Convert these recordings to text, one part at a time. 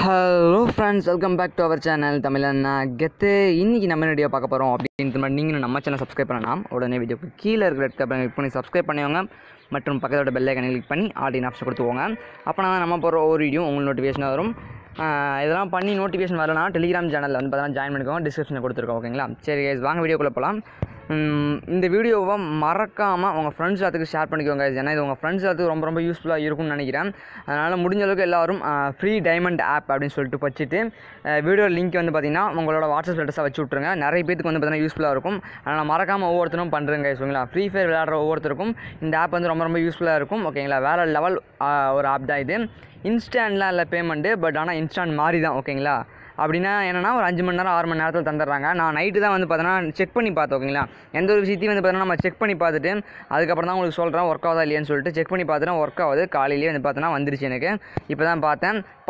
Hello friends, welcome back to our channel Tamizhanna Gethu. இன்றைக்கி நம்ம video பார்க்க போகிறோம் அப்படின்ற மாதிரி நீங்களும் நம்ம சேனல் சப்ஸ்கிரைப் பண்ணலாம். உடனே வீடியோக்கு கீழே இருக்கிற ரெட் கலர் கிளிக் பண்ணி சப்ஸ்கிரைப் பண்ணிவாங்க. மற்றும் பக்கத்தோட பெல் ஐக்கனை கிளிக் பண்ணி ஆடியன் ஆப்ஷன் கொடுத்துவோங்க. அப்போனா தான் நம்ம போகிற ஒரு வீடியோ உங்களுக்கு நோட்டிஃபிகேஷன் வரும். இதெல்லாம் பண்ணி நோட்டிஃபிகேஷன் வரலனா டெலிகிராம் சேனலில் வந்து பார்த்தீங்கன்னா ஜாயின் பண்ணிக்கோங்க. டிஸ்கிரிப்ஷனில் கொடுத்துருக்கோம். ஓகேங்களா? சரி கைஸ், வாங்க வீடியோக்குள்ளே போகலாம். இந்த வீடியோவை மறக்காமல் உங்கள் ஃப்ரெண்ட்ஸ் எல்லாத்துக்கு ஷேர் பண்ணிக்கோங்க. ஏன்னா இது உங்கள் ஃப்ரெண்ட்ஸ் எல்லாத்துக்கு ரொம்ப ரொம்ப யூஸ்ஃபுல்லாக இருக்கும்னு நினைக்கிறேன். அதனால் முடிஞ்ச அளவுக்கு எல்லோரும் ஃப்ரீ டைமண்ட் ஆப் அப்படின்னு சொல்லிட்டு வச்சுட்டு வீடியோ லிங்க் வந்து பார்த்திங்கன்னா உங்களோட வாட்ஸ்அப் ஸ்டேட்டஸாக வச்சு விட்ருங்க. நிறைய பேருக்கு வந்து பார்த்தீங்கன்னா யூஸ்ஃபுல்லாக இருக்கும். அதனால் மறக்காமல் ஒவ்வொருத்தரும் பண்ணுறேங்க. ஓகேங்களா? ஃப்ரீ ஃபயர் விளையாடுற ஒவ்வொருத்தருக்கும் இந்த ஆப் வந்து ரொம்ப ரொம்ப யூஸ்ஃபுல்லாக இருக்கும். ஓகேங்களா? வேறு லெவல் ஒரு ஆப் தான் இது. இன்ஸ்டன்ட்லாம் இல்லை பேமெண்ட்டு, பட் ஆனால் இன்ஸ்டன்ட் மாதிரி தான். ஓகேங்களா? அப்படின்னா என்னென்னா ஒரு 5 மணி நேரம் 6 மணி நேரத்தில் தந்துடுறாங்க. நான் நைட்டு தான் வந்து பார்த்தோன்னா செக் பண்ணி பார்த்தோம். ஓகேங்களா? எந்த ஒரு விஷயத்தையும் வந்து பார்த்தோன்னா நம்ம செக் பண்ணி பார்த்துட்டு அதுக்கப்புறம் தான் உங்களுக்கு சொல்கிறேன் ஒர்க் ஆகுதா இல்லையான்னு சொல்லிட்டு செக் பண்ணி பார்த்துட்டு ஒர்க் ஆகுது. காலையிலேயே வந்து பார்த்தோன்னா வந்துருச்சு. எனக்கு இப்போ தான்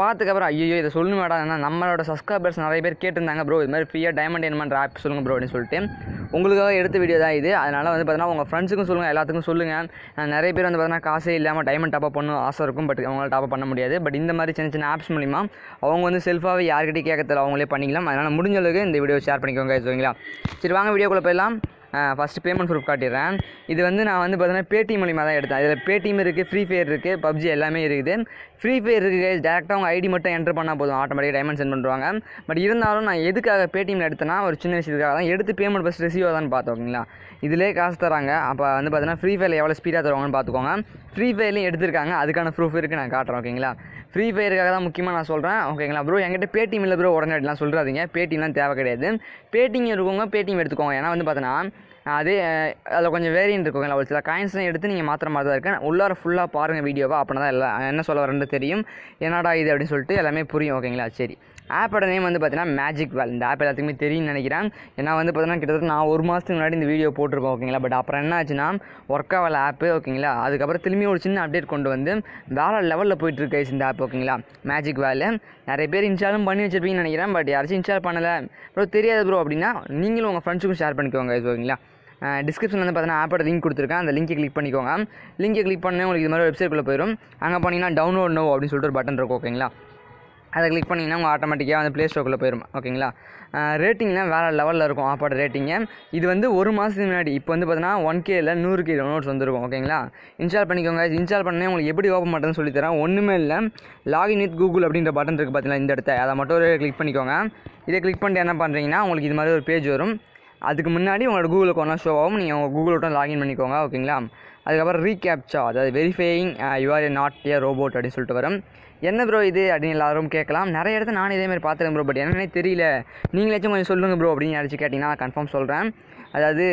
பார்த்ததுக்கப்புறம் ஐயோ இதை சொல்லணும் மேடம், ஏன்னா நம்மளோட சப்ஸ்கிரைபர்ஸ் நிறைய பேர் கேட்டிருந்தாங்க, ப்ரோ இது மாதிரி ஃப்ரீயாக டைமண்ட் ஏர்ன் பண்ணுற ஆப் சொல்லுங்கள் ப்ரோ அப்படின்னு சொல்லிட்டு உங்களுக்காக எடுத்த வீடியோ தான் இது. அதனால் வந்து பார்த்தீங்கன்னா உங்கள் ஃப்ரெண்ட்ஸுக்கும் சொல்லுங்கள், எல்லாத்துக்கும் சொல்லுங்கள். நிறைய பேர் வந்து பார்த்தீங்கன்னா காசே இல்லாமல் டைமண்ட் டாப் பண்ணணும் ஆசை இருக்கும், பட் அவங்களால டாப் பண்ண முடியாது. பட் இந்த மாதிரி சின்ன சின்ன ஆப்ஸ் மூலிமா அவங்க வந்து செல்ஃபாகவே யார்கிட்டையும் கேட்கறதில்ல, அவங்களே பண்ணிக்கலாம். அதனால் முடிஞ்ச அளவுக்கு இந்த வீடியோ ஷேர் பண்ணிக்கோங்க. ஓகேங்களா? சரி, வாங்க வீடியோக்குள்ளே போயிடலாம். ஃபஸ்ட்டு பேமெண்ட் ப்ரூஃப் காட்டிடுறேன். இது வந்து நான் வந்து பார்த்தீங்கன்னா Paytm மூலிமா தான் எடுத்தேன். இதில் Paytm இருக்குது, ஃப்ரீ ஃபயர் இருக்குது, பப்ஜி எல்லாமே இருக்குது. ஃப்ரீ ஃபயர் இருக்குது, டேரெக்டாக அவங்க ஐடி மட்டும் என்ட்ரு பண்ணால் போதும், ஆட்டோமேட்டிக்காக டைமண்ட் சென்ட் பண்ணுவாங்க. பட் இருந்தாலும் நான் எதுக்காக Paytmல எடுத்தேன்னா ஒரு சின்ன விஷயத்துக்காக தான் எடுத்து பேமெண்ட் ஃபஸ்ட் ரிசீவ் தான் பார்த்தோம். ஓகேங்களா? இதிலே காசு தராங்க. அப்போ வந்து பார்த்தீங்கன்னா ஃப்ரீ ஃபயரில் எவ்வளோ ஸ்பீடாக தருவாங்கன்னு பார்த்துக்கோங்க. ஃப்ரீ ஃபயர்லையும் எடுத்திருக்காங்க, அதுக்கான ப்ரூஃப் இருக்குது, நான் காட்டுறேன். ஓகேங்களா? ஃப்ரீ ஃபயருக்காக தான் முக்கியமாக நான் சொல்கிறேன். ஓகேங்களா ப்ரோ? என்கிட்ட Paytm இல்லை ப்ரோ உடனே எடுக்கலாம் சொல்கிறாதீங்க. Paytmலாம் தேவை கிடையாது. Paytm இருக்கவங்க Paytm எடுத்துக்கோங்க. ஏன்னா வந்து பார்த்தோன்னா அதே அதில் கொஞ்சம் வேரியன்ட் இருக்குங்களா, ஒரு சில காயின்ஸ்லாம் எடுத்து நீங்கள் மாத்திர மாதிரி தான் இருக்கேன். உள்ளார ஃபுல்லாக பாருங்கள் வீடியோவா, அப்படின்னா தான் எல்லாம் என்ன சொல்ல வரேன்னு தெரியும், என்னடா இது அப்படின்னு சொல்லிட்டு எல்லாமே புரியும். ஓகேங்களா? சரி, ஆப்போட நேம் வந்து பார்த்தீங்கன்னா மேஜிக் வேல். இந்த ஆப் எல்லாத்துக்குமே தெரியும்னு நினைக்கிறேன். ஏன்னா வந்து பார்த்தீங்கன்னா கிட்டத்தட்ட நான் ஒரு மாதத்துக்கு முன்னாடி இந்த வீடியோ போட்டிருக்கோம். ஓகேங்களா? பட் அப்புறம் என்ன ஆச்சுன்னா ஒர்க் ஆகல ஆப்பு. ஓகேங்களா? அதுக்கப்புறம் திரும்பி ஒரு சின்ன அப்டேட் கொண்டு வந்து வேறு லெவலில் போயிட்டுருக்கு இந்த ஆப். ஓகேங்களா? மேஜிக் வேல் நிறைய பேர் இன்ஸ்டாலும் பண்ணி வச்சிருப்பீங்கன்னு நினைக்கிறேன். பட் யாராச்சும் இன்ஸ்டால் பண்ணலை ப்ரோ, தெரியாது ப்ரோ அப்படின்னா நீங்களும் உங்கள் ஃப்ரெண்ட்ஸுக்கும் ஷேர் பண்ணிக்கோங்க. ஓகேங்களா? டிஸ்கிரிப்ஷனில் வந்து பார்த்தீங்கன்னா ஆப்போட லிங்க் கொடுத்துருக்கேன். அந்த லிங்கை கிளிக் பண்ணிக்கோங்க. லிங்கை கிளிக் பண்ணி உங்களுக்கு இது மாதிரி வெப்சைட்குள்ளே போயிடும். அங்கே போனீங்கன்னா டவுன்லோட் நோ அப்படின்னு சொல்லிட்டு ஒரு பட்டன் இருக்கும். ஓகேங்களா? அதை கிளிக் பண்ணிங்கன்னா உங்கள் ஆட்டோமேட்டிக்காக வந்து ப்ளே ஸ்டோருக்குள்ளே போயிடும். ஓகேங்களா? ரேட்டிங்னா வேறு லெவலில் இருக்கும் ஆப்போட ரேட்டிங்கு. இது வந்து ஒரு மாதத்துக்கு முன்னாடி இப்போ வந்து பார்த்தீங்கன்னா 1K இல்லை 100K டவுன்லோட்ஸ் வந்துருக்கும். ஓகேங்களா? இன்ஸ்டால் பண்ணிக்கோங்க. இன்ஸ்டால் பண்ணி உங்களுக்கு எப்படி ஓப்பன் பண்ணுறதுன்னு சொல்லித்தரேன். ஒன்றுமே இல்லை, லாகின் வித் கூகுள் அப்படின்ற பட்டன் இருக்குது பார்த்தீங்களா, இந்த இடத்த அதை மட்டும் ஒரு கிளிக் பண்ணிக்கோங்க. இதை கிளிக் பண்ணிட்டு என்ன பண்ணுறீங்கன்னா உங்களுக்கு இது மாதிரி ஒரு பேஜ் வரும். அதுக்கு முன்னாடி உங்களோட கூகுள் அக்கௌண்ட் ஷோ ஆகும். நீங்கள் உங்கள் கூகுள் அக்கௌண்ட் லாகின் பண்ணிக்கோங்க. ஓகேங்களா? அதுக்கப்புறம் ரீகேப்சா, அதாவது verifying you are not a robot அப்படின்னு சொல்லிட்டு வரும். என்ன ப்ரோ இது அப்படின்னு எல்லாரும் கேட்கலாம். நிறைய இடத்துல நானும் இதேமாதிரி பார்த்துருக்கேன் ப்ரோ, பட் என்னன்னே தெரியல, நீங்களாச்சும் கொஞ்சம் சொல்லுங்கள் ப்ரோ அப்படின்னு யாராச்சும் கேட்டிங்கன்னா நான் கன்ஃபார்ம் சொல்கிறேன். அதாவது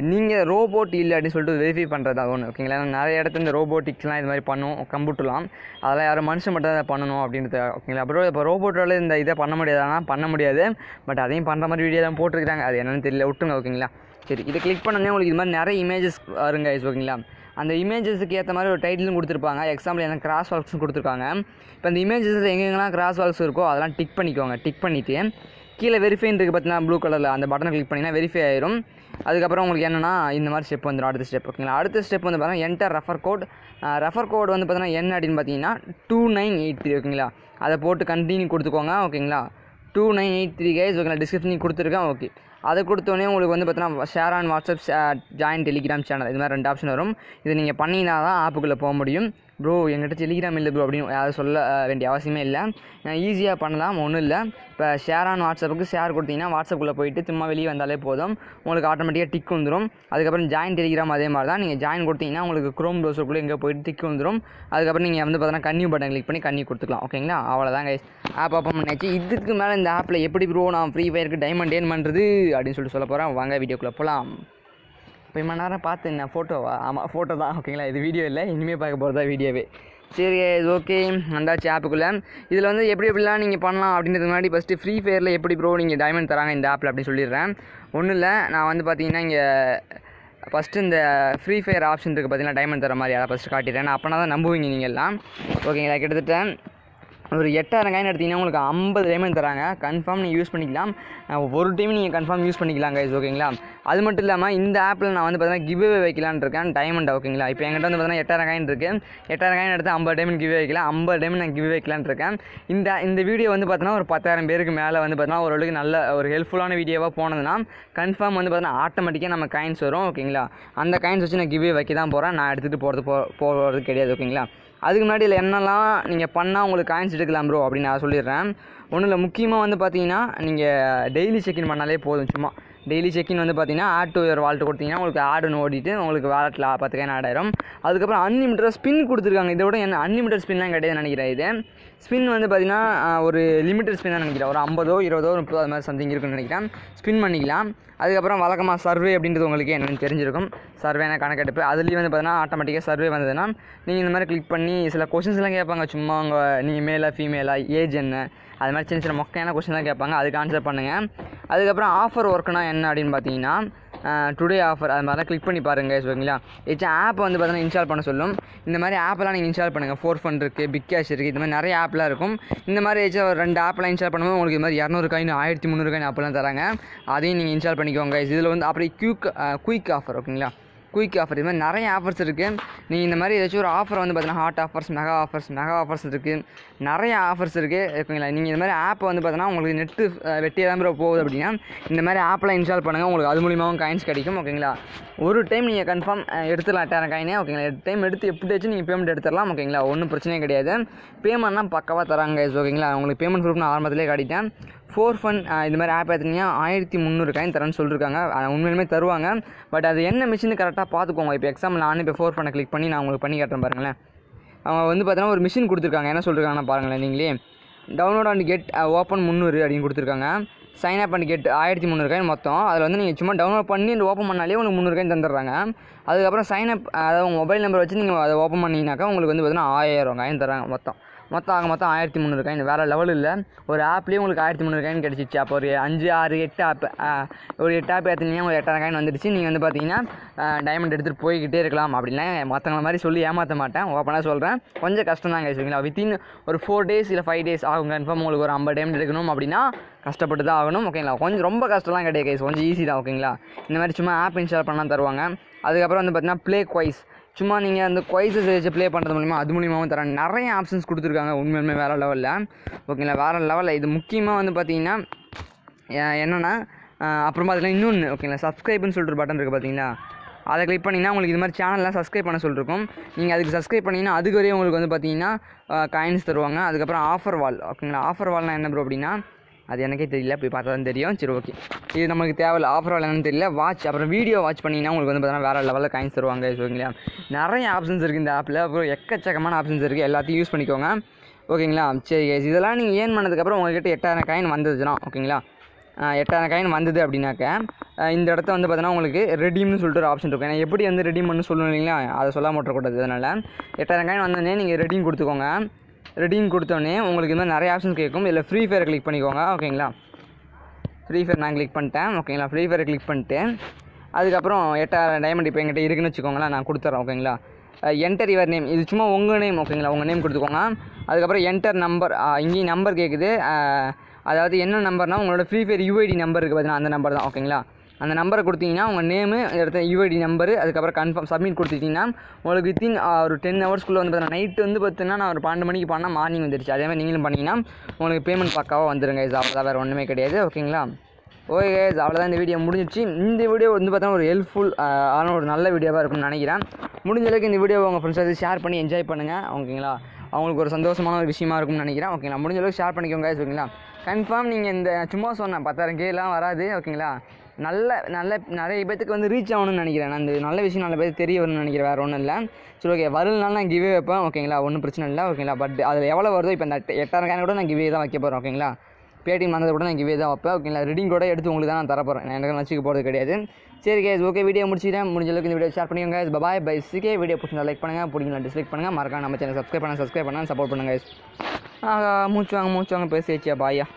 நீங்கள் ரோபோட் இல்லை அப்படின்னு சொல்லிட்டு வெரிஃபை பண்ணுறது தான் ஒன்று. ஓகேங்களா? நிறைய இடத்துல இந்த ரோபோட்டிக்ஸ்லாம் இது மாதிரி பண்ணும், கம்ப்யூட்டர்லாம் அதெல்லாம் யாரும் மனுஷன் மட்டும் தான் பண்ணணும் அப்படின்றது. ஓகேங்களா? அப்புறம் இப்போ ரோபோட்டால் இந்த இதை பண்ண முடியாதுன்னா பண்ண முடியாது, பட் அதையும் பண்ணுற மாதிரி வீடியோ தான் போட்டிருக்காங்க. அது என்னென்னு தெரியல, விட்டுருங்க. ஓகேங்களா? சரி, இதை கிளிக் பண்ணோன்னே உங்களுக்கு இது மாதிரி நிறைய இமேஜஸ் வருங்க. ஓகேங்களா? அந்த இமேஜஸுக்கு ஏற்ற மாதிரி ஒரு டைட்டிலும் கொடுத்துருப்பாங்க. எக்ஸாம்பிள் என்ன கிராஸ் வால்க்ஸும் கொடுத்துருக்காங்க. இப்போ அந்த இமேஜஸில் எங்கெங்கெல்லாம் கிராஸ் வால்க்ஸ் இருக்கோ அதெல்லாம் டிக் பண்ணிக்கோங்க. டிக் பண்ணிவிட்டு கீழே வெரிஃபைன்னு இருக்குது பார்த்தீங்கன்னா ப்ளூ கலரில், அந்த பட்டனை கிளிக் பண்ணிங்கன்னா வெரிஃபை ஆயிரும். அதுக்கப்புறம் உங்களுக்கு என்னென்னா இந்த மாதிரி ஸ்டெப் வந்துடும். அடுத்த ஸ்டெப். ஓகேங்களா? அடுத்த ஸ்டெப் வந்து பார்த்தீங்கன்னா enter refer code. Refer code வந்து பார்த்தீங்கன்னா என்ன அப்படின்னு பார்த்தீங்கன்னா 2983. ஓகேங்களா? அதை போட்டு கண்டினியூ கொடுத்துக்கோங்க. ஓகேங்களா? 2983 கைஸ். ஓகேங்களா? டிஸ்கிரிப்ஷன் கொடுத்துருக்கேன். ஓகே, அதை கொடுத்தோடனே உங்களுக்கு வந்து பார்த்தீங்கன்னா share on WhatsApp, join Telegram channel, இது மாதிரி 2 ஆப்ஷன் வரும். இது நீங்கள் பண்ணிங்கன்னா தான் ஆப்புக்குள்ளே போக முடியும். ப்ரோ என்கிட்ட டெலிகிராம் இல்லை ப்ரோ அப்படின்னு யாரும் சொல்ல வேண்டிய அவசியமே இல்லை. ஈஸியாக பண்ணலாம், ஒன்றும் இல்லை. இப்போ ஷேர் ஆன் வாட்ஸ்அப்புக்கு ஷேர் கொடுத்தீங்கன்னா வாட்ஸ்அப்புக்குள்ளே போயிட்டு சும்மா வெளியே வந்தாலே போதும், உங்களுக்கு ஆட்டோமேட்டிக்காக டிக் வந்துடும். அதுக்கப்புறம் ஜாயின் டெலிகிராம் அதே மாதிரி தான். நீங்கள் ஜாயின் கொடுத்தீங்கன்னா உங்களுக்கு க்ரோம் ப்ரௌசருக்குள்ளே இங்கே போயிட்டு டிக் வந்துடும். அதுக்கப்புறம் நீங்கள் வந்து பார்த்தீங்கன்னா கன்னியூ பட்டன் கிளிக் பண்ணி கன்னியூ கொடுத்துக்கலாம். ஓகேங்களா? அவ்வளோதான் கைஸ், ஆப் ஓப்பன் பண்ணியாச்சு. இதுக்கு மேலே இந்த ஆப்பில் எப்படி ப்ரோ நான் ஃப்ரீ ஃபயருக்கு டைமண்ட் ஏர்ன் பண்ணுறது அப்படின்னு சொல்லிட்டு சொல்ல போகிறேன். வாங்க வீடியோக்குள்ளே போகலாம். இப்போ இம்மா நேரம் பார்த்து என்ன ஃபோட்டோவா? ஆமாம், ஃபோட்டோ தான். ஓகேங்களா? இது வீடியோ இல்லை, இனிமேல் பார்க்க போகிறதா வீடியோவே. சரி, இது ஓகே, வந்தாச்சு ஆப்புக்குள்ளே. இதில் வந்து எப்படிலாம் நீங்கள் பண்ணலாம் அப்படின்றது முன்னாடி ஃபஸ்ட்டு ஃப்ரீ ஃபயரில் எப்படி ப்ரோ நீங்கள் டைமண்ட் தராங்க இந்த ஆப்பில் அப்படின்னு சொல்லிடுறேன். ஒன்றும் இல்லை, நான் வந்து பார்த்தீங்கன்னா இங்கே ஃபஸ்ட்டு இந்த ஃப்ரீ ஃபயர் ஆப்ஷன் இருக்குது பார்த்தீங்கன்னா டைமண்ட் தர மாதிரி, அதை ஃபஸ்ட்டு காட்டிடுறேன். நான் அப்போனா தான் நம்புவீங்க நீங்கள் எல்லாம். ஓகேங்களா? கிட்டத்தட்ட ஒரு 8000 காயின் எடுத்திங்கன்னா உங்களுக்கு 50 டைமண்ட் தராங்க. கன்ஃபார்ம் நீங்கள் யூஸ் பண்ணிக்கலாம். ஒரு டைம் நீங்கள் கன்ஃபார்ம் யூஸ் பண்ணிக்கலாம் கைஸ். ஓகேங்களா? அது மட்டும் இல்லாமல் இந்த ஆப்பில் நான் வந்து பார்த்தீங்கன்னா கிவ்வே வைக்கலான்னு இருக்கேன் டைமண்ட். ஓகேங்களா? இப்போ என்கிட்ட வந்து பார்த்தீங்கன்னா 8000 காயின் இருக்குது. 8000 காயின் எடுத்து 50 டைமண்ட் கிவ்வே வைக்கலாம். 50 டைமண்ட் நான் கிவ்வே வைக்கலான்னு இருக்கேன். இந்த வீடியோ வந்து பார்த்தீங்கன்னா ஒரு 10,000 பேருக்கு மேலே வந்து பார்த்தீங்கன்னா ஓரளவுக்கு நல்ல ஒரு ஹெல்ப்ஃபுல்லான வீடியோவாக போனதுன்னா கன்ஃபார்ம் வந்து பார்த்தீங்கன்னா ஆட்டோமேட்டிக்காக நம்ம காயின்ஸ் வரும். ஓகேங்களா? அந்த காயின்ஸ் வச்சு நான் கிவ்வே வைக்க தான் போகிறேன். நான் எடுத்துகிட்டு போகிறது கிடையாது. ஓகேங்களா? அதுக்கு முன்னாடி இல்லை என்னெல்லாம் நீங்கள் பண்ணால் உங்களுக்கு காயின்ஸ் எடுக்கலாம் ப்ரோ அப்படின்னு நான் சொல்லிடுறேன். ஒன்றும் இல்லை, முக்கியமாக வந்து பார்த்தீங்கன்னா நீங்கள் டெய்லி செக்இன் பண்ணாலே போதும். சும்மா டெய்லி செக்இன் வந்து பார்த்தீங்கன்னா ஆட் டு யுவர் வாலெட் கொடுத்தீங்கன்னா உங்களுக்கு ஆடுன்னு ஓடிட்டு உங்களுக்கு வாலெட்டில் 10 காயின் ஆட் ஆயிரும். அதுக்கப்புறம் அன்லிமிட்டட் ஸ்பின் கொடுத்துருக்காங்க. இதோட என்ன அன்லிமிட்டட் ஸ்பின்லாம் கிடையாது நினைக்கிறேன். இது ஸ்பின் வந்து பார்த்தீங்கன்னா ஒரு லிமிட்டட் ஸ்பின்னாக நினைக்கிறேன். ஒரு 50, 20, 30 அது மாதிரி சம்திங் இருக்குன்னு நினைக்கிறேன். ஸ்பின் பண்ணிக்கலாம். அதுக்கப்புறம் வழக்கமாக சர்வே அப்படின்றது உங்களுக்கு என்னென்னு தெரிஞ்சிருக்கும். சர்வேனா கணக்கெடுப்பு. அதுலேயும் வந்து பார்த்தீங்கன்னா ஆட்டோமேட்டிக்காக சர்வே வந்ததுன்னா நீங்கள் இந்த மாதிரி கிளிக் பண்ணி சில கொஷின்ஸ்லாம் கேட்பாங்க. சும்மா உங்கள் நீ மேலா ஃபீமேலா, ஏஜ் என்ன, அது மாதிரி சின்ன சின்ன மொக்கையான கொஷின்லாம் கேட்பாங்க. அதுக்கு ஆன்சர் பண்ணுங்கள். அதுக்கப்புறம் ஆஃபர் ஒர்க்குனா என்ன அப்படின்னு பார்த்தீங்கன்னா டுடே ஆஃபர் அது மாதிரிலாம் கிளிக் பண்ணி பாருங்கள். ஓகேங்களா? ஏதாச்சும் ஆப் வந்து பார்த்தீங்கன்னா இன்ஸ்டால் பண்ண சொல்லும். இந்த மாதிரி ஆப்பெல்லாம் நீங்கள் இன்ஸ்டால் பண்ணுங்கள். 4 ஃபன் இருக்குது, பிக் கேஷ் இருக்குது, இந்த மாதிரி நிறைய ஆப்லாம் இருக்கும். இந்த மாதிரி ஏதாச்சும் ஒரு 2 ஆப்லாம் இன்ஸ்டால் பண்ணும்போது உங்களுக்கு இது மாதிரி 200 காயின் 1300 காயின் ஆப்லாம் தராங்க. அதையும் நீங்கள் இன்ஸ்டால் பண்ணிக்கோங்க. இதில் வந்து அப்படி குயிக் ஆஃபர். ஓகேங்களா? குயிக் ஆஃபர் இது மாதிரி நிறைய ஆஃபர்ஸ் இருக்குது. நீங்கள் இந்த மாதிரி ஏதாச்சும் ஒரு ஆஃபர் வந்து பார்த்தீங்கன்னா ஹாட் ஆஃபர்ஸ், மெகா ஆஃபர்ஸ் இருக்குது. நிறைய ஆஃபர்ஸ் இருக்குது. ஓகேங்களா? நீங்கள் இந்த மாதிரி ஆப்பை வந்து பார்த்தீங்கன்னா உங்களுக்கு நெட்டு வெட்டியாக தான் போகுது அப்படின்னா இந்த மாதிரி ஆப்பெலாம் இன்ஸ்டால் பண்ணுங்கள். உங்களுக்கு அது மூலியமாகவும் காயின்ஸ் கிடைக்கும். ஓகேங்களா? ஒரு டைம் நீங்கள் கன்ஃபார்ம் எடுத்துடலாம் 8000 காயினே. ஓகேங்களா? 8 டைம் எடுத்து எப்படியாச்சும் நீங்கள் பேமெண்ட் எடுத்துடலாம். ஓகேங்களா? ஒன்றும் பிரச்சனையே கிடையாது. பேமெண்ட்னா பக்காவாக தராங்க. ஓகேங்களா? உங்களுக்கு பேமெண்ட் ப்ரூஃப் நான் ஆரம்பத்திலே காட்டிட்டேன். 4 ஃபன் இது மாதிரி ஆப் பார்த்தீங்கன்னா 1300 காயின் தரேன்னு சொல்லியிருக்காங்க. உண்மையிலுமே தருவாங்க. பட் அது என்ன மிஷின் கரெக்டாக பார்த்துக்கோங்க. இப்போ எக்ஸாம்பிள் நான் இப்போ 4 ஃபனை கிளிக் பண்ணி நான் உங்களுக்கு பண்ணி காட்டுறேன் பாருங்களேன். அவங்க வந்து பார்த்தீங்கன்னா ஒரு மிஷின் கொடுத்துருக்காங்க. என்ன சொல்லியிருக்காங்கன்னா பாருங்களேன் நீங்களே. டவுன்லோட் அண்ட் கெட் ஓப்பன் 300 அப்படின்னு கொடுத்துருக்காங்க. Sign up and get 1300 coin மொத்தம். அதில் வந்து நீங்கள் சும்மா டவுன்லோட் பண்ணி அந்த ஓப்பன் பண்ணாலே உங்களுக்கு 300 காயின் தந்துடுறாங்க. அதுக்கப்புறம் சைன் அப் அதாவது உங்கள் மொபைல் நம்பர் வச்சு நீங்கள் அதை ஓப்பன் பண்ணிங்கனாக்கா உங்களுக்கு வந்து பார்த்தீங்கன்னா 1000 காயின் தராங்க. மொத்தம் 1300 காயின். வேறு லெவல் இல்லை. ஒரு ஆப்லேயே உங்களுக்கு 1300 காயின் கிடச்சிச்சு. அப்போ ஒரு 5, 6, 8 ஆப் ஒரு 8 ஆப் ஏற்றினீங்கன்னா ஒரு 8000 காயின் வந்துடுச்சு. நீங்கள் வந்து பார்த்தீங்கன்னா டைமண்ட் எடுத்துகிட்டு போய்கிட்டே இருக்கலாம். அப்படின்னா மற்றவங்கள மாதிரி சொல்லி ஏமாற்ற மாட்டேன். ஓப்பனாக சொல்கிறேன். கொஞ்சம் கஷ்டம் தான் கைஸ். வித்தின் ஒரு 4 டேஸ் இல்லை 5 டேஸ் ஆகும். கன்ஃபார்ம் உங்களுக்கு ஒரு 50 டைமண்ட் எடுக்கணும் அப்படின்னா கஷ்டப்பட்டு தான் ஆகணும். ஓகேங்களா? கொஞ்சம் ரொம்ப கஷ்டம்லாம் கிடையாது கைஸ். கொஞ்சம் ஈஸி தான். ஓகேங்களா? இந்த மாதிரி சும்மா ஆப் இன்ஸ்டால் பண்ணால் தருவாங்க. அதுக்கப்புறம் வந்து பார்த்தீங்கன்னா ப்ளே குவைஸ். சும்மா நீங்கள் அந்த குவைஸஸ் வச்சு ப்ளே பண்ணுறது மூலிமா அது மூலியமாகவும் தராங்க. நிறைய ஆப்ஷன்ஸ் கொடுத்துருக்காங்க. உண்மையுமே வேறு லெவலில். ஓகேங்களா? வேறு லெவலில். இது முக்கியமாக வந்து பார்த்தீங்கன்னா என்னென்னா அப்புறம் பார்த்தீங்கன்னா இன்னொன்று. ஓகேங்களா? சப்ஸ்கிரைப்னு சொல்லிட்டு பட்டன் இருக்குது பார்த்தீங்களா? அதை கிளிக் பண்ணிங்கன்னா உங்களுக்கு இது மாதிரி சேனல்லாம் சப்ஸ்கிரைப் பண்ண சொல்லிருக்கும். நீங்கள் அதுக்கு சப்ஸ்கிரைப் பண்ணிங்கன்னா அதுக்கு வரையும் உங்களுக்கு வந்து பார்த்தீங்கன்னா காயின்ஸ் தருவாங்க. அதுக்கப்புறம் ஆஃபர் வால். ஓகேங்களா? ஆஃபர் வால்னால் என்ன ப்ரோ அப்படின்னா அது எனக்கே தெரியல. போய் பார்த்தா தான் தெரியும். சரி, ஓகே. இது நமக்கு தேவையில்ல. ஆஃபர் வால் என்னன்னு தெரியல. வாட்ச் அப்புறம் வீடியோ வாட்ச் பண்ணிங்கன்னா உங்களுக்கு வந்து பார்த்தீங்கன்னா வேறு லெவலில் காயின்ஸ் தருவாங்க. ஓகேங்களா? நிறைய ஆப்ஷன்ஸ் இருக்குது இந்த ஆப்பில். அப்புறம் எக்கச்சக்கமான ஆப்ஷன்ஸ் இருக்குது. எல்லாத்தையும் யூஸ் பண்ணிக்கோங்க. ஓகேங்களா? சரி கைஸ், இதெல்லாம் நீங்கள் ஏர்ன் பண்ணதுக்கப்புறம் உங்கள்கிட்ட 8000 காயின் வந்ததுன்னா ஓகேங்களா? 8000 காயின் வந்தது அப்படின்னாக்க இந்த இடத்த வந்து பார்த்தீங்கன்னா உங்களுக்கு ரெடீம்னு சொல்லிட்டு ஒரு ஆப்ஷன் இருக்கும். ஏன்னா எப்படி வந்து ரெடீம் பண்ணு சொல்லணும் இல்லைங்களா? அதை சொல்லாமல் விட்டுறக்கூடாது. அதனால் 8000 காயின் வந்தோடனே நீங்கள் ரெடீம் கொடுத்துக்கோங்க. ரெடீம் கொடுத்தோடனே உங்களுக்கு இந்த மாதிரி நிறைய ஆப்ஷன்ஸ் கேட்கும். இதில் ஃப்ரீ ஃபயர் கிளிக் பண்ணிக்கோங்க. ஓகேங்களா? ஃப்ரீ ஃபயர் நான் கிளிக் பண்ணிட்டேன். ஓகேங்களா? ஃப்ரீ ஃபயர் கிளிக் பண்ணிட்டு அதுக்கப்புறம் 8000 டைமண்ட் இப்போ என்கிட்ட இருக்குன்னு வச்சுக்கோங்களேன். நான் கொடுத்துட்றேன். ஓகேங்களா? Enter your name. இது சும்மா உங்கள் நேம். ஓகேங்களா? உங்கள் நேம் கொடுத்துக்கோங்க. அதுக்கப்புறம் என்டர் நம்பர். இங்கேயும் நம்பர் கேட்குது. அதாவது என்ன நம்பர்னால் உங்களோட ஃப்ரீ ஃபயர் யூஐடி நம்பர் இருக்குது பார்த்தீங்கன்னா அந்த நம்பர் தான். ஓகேங்களா? அந்த நம்பரை கொடுத்தீங்கன்னா உங்கள் நேமு இடத்த யூஐடி நம்பரு அதுக்கப்புறம் கன்ஃபார்ம் சப்மிட் கொடுத்துட்டிங்கன்னா உங்களுக்கு வித்தின் ஒரு 10 ஹவர்ஸ்க்குள்ளே வந்து பார்த்தீங்கன்னா நைட்டு வந்து பார்த்தீங்கன்னா நான் ஒரு 12 மணிக்கு பண்ணால் மார்னிங் வந்துடுச்சு. அதே மாதிரி நீங்களும் பண்ணிங்கன்னா உங்களுக்கு பேமெண்ட் பக்காவாக வந்துடுங்க. இது அவ்வளோதான், வேறு ஒன்றுமே கிடையாது. ஓகேங்களா? ஓகே கைஸ், அவ்வளோதான். இந்த வீடியோ முடிஞ்சிச்சு. இந்த வீடியோ வந்து பார்த்தீங்கன்னா ஒரு ஹெல்ப்ஃபுல் ஆன ஒரு நல்ல வீடியோவாக இருக்கும்னு நினைக்கிறேன். முடிஞ்ச அளவுக்கு இந்த வீடியோவை உங்கள் ஃப்ரெண்ட்ஸ் ஷேர் பண்ணி என்ஜாய் பண்ணுங்கள். ஓகேங்களா? அவங்களுக்கு ஒரு சந்தோஷமான ஒரு விஷயமா இருக்கும்னு நினைக்கிறேன். ஓகேங்களா? முடிஞ்ச அளவுக்கு ஷேர் பண்ணிக்கோங்க கைஸ். ஓகேங்களா? கன்ஃபார்ம் நீங்கள் இந்த சும்மா சொன்னேன் 10,000 கேலாம் வராது. ஓகேங்களா? நிறைய பேத்துக்கு வந்து ரீச் ஆகணும்னு நினைக்கிறேன். நான் அந்த நல்ல விஷயம் நல்ல பேருக்கு தெரிய வரும்னு நினைக்கிறேன். வேறு ஒன்றும் இல்லை. சரி, ஓகே. வரலனால நான் கிவே வைப்பேன். ஓகேங்களா? ஒன்றும் பிரச்சனை இல்லை. ஓகேங்களா? பட் அதில் எவ்வளோ வருதோ இப்போ இந்த 8000 காயின் கூட நான் கிவே தான் வைக்க போகிறேன். ஓகேங்களா? பேடிஎம் வந்ததை கூட நான் கிவே தான் வைப்பேன். ஓகேங்களா? ரீடிங் கூட எடுத்து உங்களுக்கு தான் நான் தரப்போகிறேன். நான் எனக்கு வச்சுக்க போகிறது கிடையாது. சரி கைஸ், ஓகே. வீடியோ முடிச்சிட்டேன். முடிஞ்ச அளவுக்கு இந்த வீடியோ ஷேர் பண்ணிக்கோங்க கைஸ். Bye bye. சிகே வீடியோ பிடிச்சிருந்தா லைக் பண்ணுங்கள். பிடிக்கலாம் டிஸ்லைக் பண்ணுங்கள். மறக்காம நம்ம சேனல் சப்ஸ்கிரைப் பண்ண சப்போர்ட் பண்ணுங்கள். சப்போர்ட் பண்ணுங்கள் கைஸ். மூச்சு வாங்க பேசியாச்சியா பாயா.